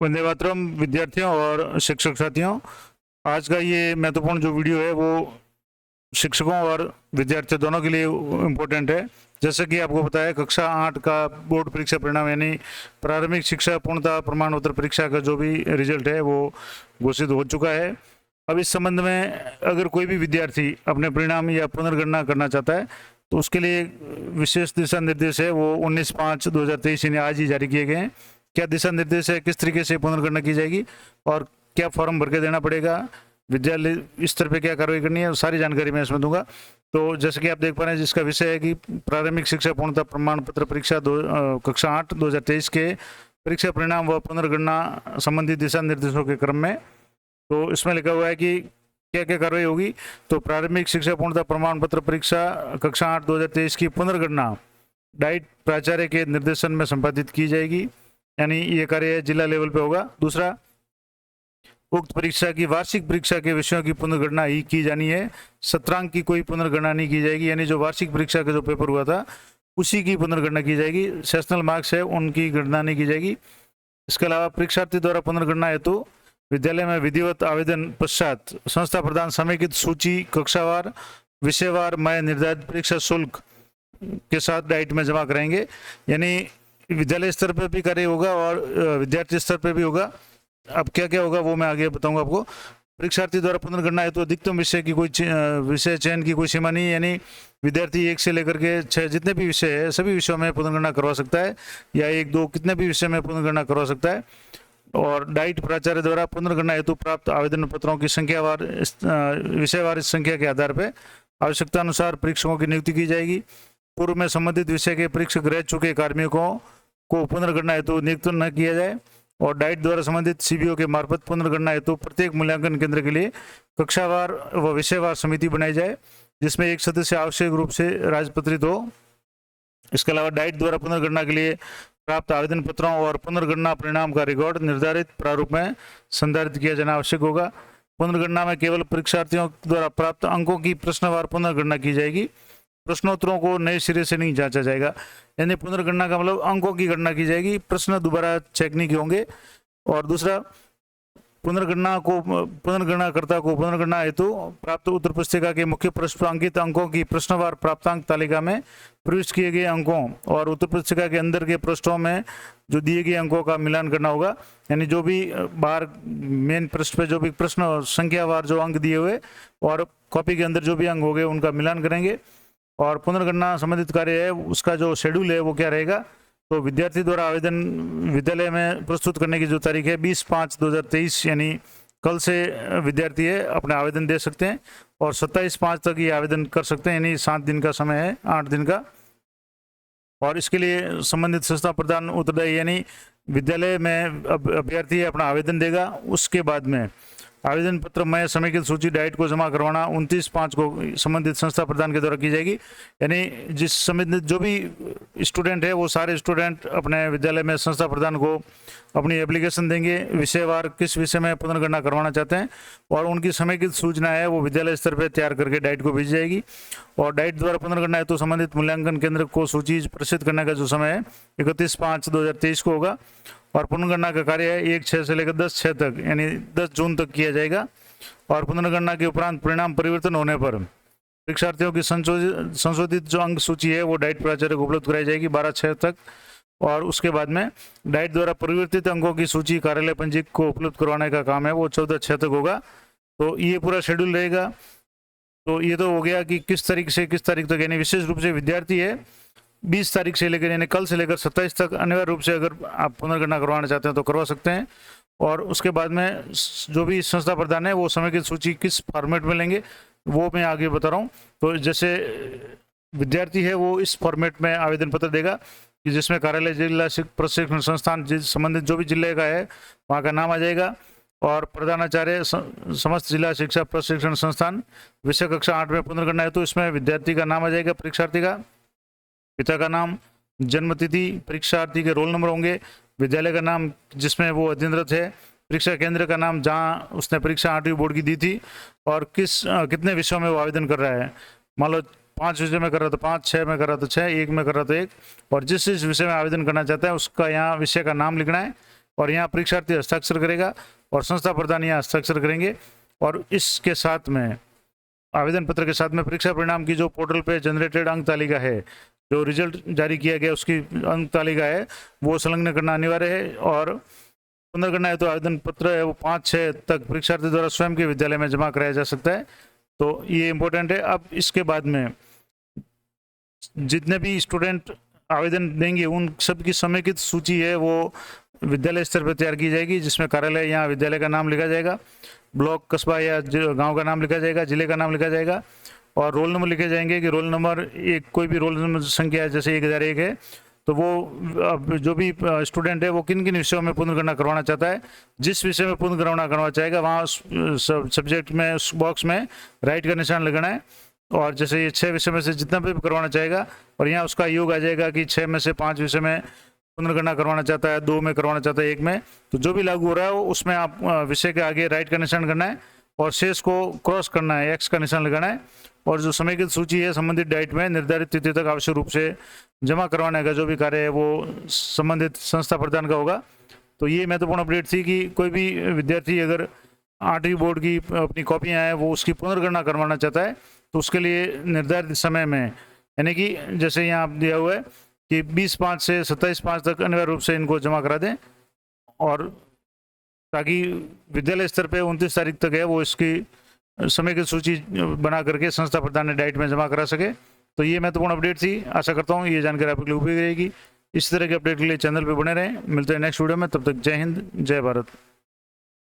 वंदे मातरम विद्यार्थियों और शिक्षक साथियों। आज का ये महत्वपूर्ण जो वीडियो है वो शिक्षकों और विद्यार्थियों दोनों के लिए इम्पोर्टेंट है। जैसे कि आपको बताया, कक्षा 8 का बोर्ड परीक्षा परिणाम यानी प्रारंभिक शिक्षा पूर्णता प्रमाण पत्र परीक्षा का जो भी रिजल्ट है वो घोषित हो चुका है। अब इस संबंध में अगर कोई भी विद्यार्थी अपने परिणाम या पुनर्गणना करना चाहता है तो उसके लिए विशेष दिशा निर्देश है, वो 19/5/2023 यानी आज ही जारी किए गए हैं। क्या दिशा निर्देश है, किस तरीके से पुनर्गणना की जाएगी और क्या फॉर्म भर के देना पड़ेगा, विद्यालय स्तर पे क्या कार्रवाई करनी है, सारी जानकारी मैं इसमें दूंगा। तो जैसे कि आप देख पा रहे हैं, जिसका विषय है कि प्रारंभिक शिक्षा पूर्णता प्रमाण पत्र परीक्षा कक्षा 8 2023 के परीक्षा परिणाम व पुनर्गणना संबंधी दिशा निर्देशों के क्रम में। तो इसमें लिखा हुआ है कि क्या क्या कार्रवाई होगी। तो प्रारंभिक शिक्षा पूर्णता प्रमाण पत्र परीक्षा कक्षा 8 2023 की पुनर्गणना डाइट प्राचार्य के निर्देशन में संपादित की जाएगी, यानी ये कार्य जिला लेवल पे होगा। दूसरा, उक्त परीक्षा की वार्षिक परीक्षा के विषयों की पुनर्गणना ही की जानी है। सत्रांक की कोई पुनर्गणना नहीं की जाएगी, यानी जो वार्षिक परीक्षा का जो पेपर हुआ था उसी की पुनर्गणना की जाएगी। सेशनल मार्क्स है उनकी गणना नहीं की जाएगी। इसके अलावा परीक्षार्थी द्वारा पुनर्गणना हेतु विद्यालय में विधिवत आवेदन पश्चात संस्था प्रदान समेकित सूची कक्षावार विषयवार में निर्धारित परीक्षा शुल्क के साथ डाइट में जमा कराएंगे। यानी विद्यालय स्तर पर भी कार्य होगा और विद्यार्थी स्तर पर भी होगा। अब क्या क्या होगा वो मैं आगे बताऊंगा आपको। परीक्षार्थी द्वारा पुनर्गणना है तो अधिकतम विषय की कोई विषय चयन की कोई सीमा नहीं, यानी विद्यार्थी 1 से लेकर के 6 जितने भी विषय है सभी विषयों में पुनर्गणना करवा सकता है, या 1-2 कितने भी विषय में पुनर्गणना करवा सकता है। और डाइट प्राचार्य द्वारा पुनर्गणना हेतु प्राप्त आवेदन पत्रों की संख्यावार विषयवार संख्या के आधार पर आवश्यकता अनुसार परीक्षकों की नियुक्ति की जाएगी। पूर्व में संबंधित विषय के परीक्षक रह चुके कार्मिकों को पुनर्गणना हेतु नियुक्त न किया जाए। और डाइट द्वारा संबंधित सीबीओ के मार्फत पुनर्गणना हेतु प्रत्येक मूल्यांकन केंद्र के लिए कक्षावार व विषयवार समिति बनाई जाए, जिसमें एक सदस्य आवश्यक रूप से राजपत्रित हो। इसके अलावा डाइट द्वारा पुनर्गणना के लिए प्राप्त आवेदन पत्रों और पुनर्गणना परिणाम का रिकॉर्ड निर्धारित प्रारूप में संधारित किया जाना आवश्यक होगा। पुनर्गणना में केवल परीक्षार्थियों द्वारा प्राप्त अंकों की प्रश्नवार पुनर्गणना की जाएगी, प्रश्नोत्तरों को नए सिरे से नहीं जांचा जाएगा। यानी पुनर्गणना का मतलब अंकों की गणना की जाएगी, प्रश्न दोबारा चेक नहीं होंगे। और दूसरा, पुनर्गणनाकर्ता को पुनर्गणना हेतु प्राप्त उत्तर पुस्तिका के मुख्य पृष्ठ पर अंकित अंकों की प्रश्नवार प्राप्तांक तालिका में प्रविष्ट किए गए अंकों और उत्तर पुस्तिका के अंदर के पृष्ठों में जो दिए गए अंकों का मिलान करना होगा। यानी जो भी बाहर मेन पृष्ठ पे जो भी प्रश्न संख्यावार जो अंक दिए हुए और कॉपी के अंदर जो भी अंक हो गए उनका मिलान करेंगे। और पुनर्गणना संबंधित कार्य है उसका जो शेड्यूल है वो क्या रहेगा। तो विद्यार्थी द्वारा आवेदन विद्यालय में प्रस्तुत करने की जो तारीख है 20/5/2023 यानी कल से विद्यार्थी है अपने आवेदन दे सकते हैं और 27/5 तक ये आवेदन कर सकते हैं, यानी 7 दिन का समय है, 8 दिन का। और इसके लिए संबंधित संस्था प्रदान उत्तरदायी, यानी विद्यालय में अभ्यर्थी अपना आवेदन देगा, उसके बाद में आवेदन पत्र में समेकित सूची डाइट को जमा करवाना 29/5 को संबंधित संस्था प्रदान के द्वारा की जाएगी। यानी जिस संबंधित जो भी स्टूडेंट है वो सारे स्टूडेंट अपने विद्यालय में संस्था प्रदान को अपनी एप्लीकेशन देंगे, विषयवार किस विषय में पुनर्गणना करवाना चाहते हैं, और उनकी समेकित सूचना है वो विद्यालय स्तर पर तैयार करके डाइट को भेजी जाएगी। और डाइट द्वारा पुनर्गणना है तो संबंधित मूल्यांकन केंद्र को सूची प्रसिद्ध करने का जो समय है 31/5/2023 को होगा। और पुनर्गणना का कार्य है 1/6 से लेकर 10/6 तक यानी 10 जून तक किया जाएगा। और पुनर्गणना के उपरांत परिणाम परिवर्तन होने पर परीक्षार्थियों की संशोधित जो अंक सूची है वो डाइट प्राचार्य को उपलब्ध कराई जाएगी 12/6 तक। और उसके बाद में डाइट द्वारा परिवर्तित अंकों की सूची कार्यालय पंजीक को उपलब्ध करवाने का काम है वो 14/6 तक होगा। तो ये पूरा शेड्यूल रहेगा। तो ये तो हो गया कि किस तारीख से किस तारीख तक, यानी विशेष रूप से विद्यार्थी है 20 तारीख से लेकर यानी कल से लेकर 27 तक अनिवार्य रूप से अगर आप पुनर्गणना करवाना चाहते हैं तो करवा सकते हैं। और उसके बाद में जो भी संस्था प्रदान है वो समेकित सूची किस फॉर्मेट में लेंगे वो मैं आगे बता रहा हूँ। तो जैसे विद्यार्थी है वो इस फॉर्मेट में आवेदन पत्र देगा कि जिसमें कार्यालय जिला प्रशिक्षण संस्थान जिस संबंधित जो भी जिले का है वहाँ का नाम आ जाएगा, और प्रधानाचार्य समस्त जिला शिक्षा प्रशिक्षण संस्थान विषय कक्षा 8 में पुनर्गणना है तो इसमें विद्यार्थी का नाम आ जाएगा, परीक्षार्थी का पिता का नाम, जन्मतिथि, परीक्षार्थी के रोल नंबर होंगे, विद्यालय का नाम जिसमें वो अध्ययनरत है, परीक्षा केंद्र का नाम जहां उसने परीक्षा 8वीं बोर्ड की दी थी, और कितने विषयों में वो आवेदन कर रहा है। मान लो 5 विषय में कर रहा था 5, 6 में कर रहा था 6, 1 में कर रहा था 1, और जिस विषय में आवेदन करना चाहता है उसका यहाँ विषय का नाम लिखना है। और यहाँ परीक्षार्थी हस्ताक्षर करेगा और संस्था प्रधान यहाँ हस्ताक्षर करेंगे। और इसके साथ में आवेदन पत्र के साथ में परीक्षा परिणाम की जो पोर्टल पे जनरेटेड अंक तालिका है, जो रिजल्ट जारी किया गया उसकी अंक तालिका है, वो संलग्न करना अनिवार्य है। और पुनर्गणना है तो आवेदन पत्र है वो 5-6 तक परीक्षार्थी द्वारा स्वयं के विद्यालय में जमा कराया जा सकता है। तो ये इम्पोर्टेंट है। अब इसके बाद में जितने भी स्टूडेंट आवेदन देंगे उन सब की समेकित सूची है वो विद्यालय स्तर पर तैयार की जाएगी, जिसमें कार्यालय यहाँ विद्यालय का नाम लिखा जाएगा, ब्लॉक कस्बा या गांव का नाम लिखा जाएगा, जिले का नाम लिखा जाएगा और रोल नंबर लिखे जाएंगे कि रोल नंबर एक कोई भी रोल नंबर संख्या है जैसे 1001 है तो वो जो भी स्टूडेंट है वो किन किन विषयों में पुनर्गणना करवाना चाहता है, जिस विषय में पुनर्गणना करवाना चाहेगा वहाँ सब्जेक्ट में उस बॉक्स में राइट का निशान लगाना है। और जैसे ये 6 विषय में से जितना भी करवाना चाहेगा और यहाँ उसका योग आ जाएगा कि 6 में से 5 विषय में पुनर्गणना करवाना चाहता है, 2 में करवाना चाहता है, 1 में, तो जो भी लागू हो रहा है उसमें आप विषय के आगे राइट का निशान करना है और शेष को क्रॉस करना है, एक्स का निशान लगाना है। और जो समेकित सूची है संबंधित डाइट में निर्धारित तिथि तक आवश्यक रूप से जमा करवाने का जो भी कार्य है वो संबंधित संस्था प्रदान का होगा। तो ये महत्वपूर्ण अपडेट थी कि कोई भी विद्यार्थी अगर 8वीं बोर्ड की अपनी कॉपियाँ हैं वो उसकी पुनर्गणना करवाना चाहता है तो उसके लिए निर्धारित समय में, यानी कि जैसे यहाँ दिया हुआ है कि 20/5 से 27/5 तक अनिवार्य रूप से इनको जमा करा दें, और ताकि विद्यालय स्तर पे 29 तारीख तक है वो इसकी समय की सूची बना करके संस्था प्रधान डाइट में जमा करा सके। तो ये महत्वपूर्ण अपडेट थी। आशा करता हूँ ये जानकारी आपके लिए उपयोगी रहेगी। इस तरह के अपडेट के लिए चैनल पे बने रहें। मिलते हैं नेक्स्ट वीडियो में, तब तक जय हिंद, जय भारत।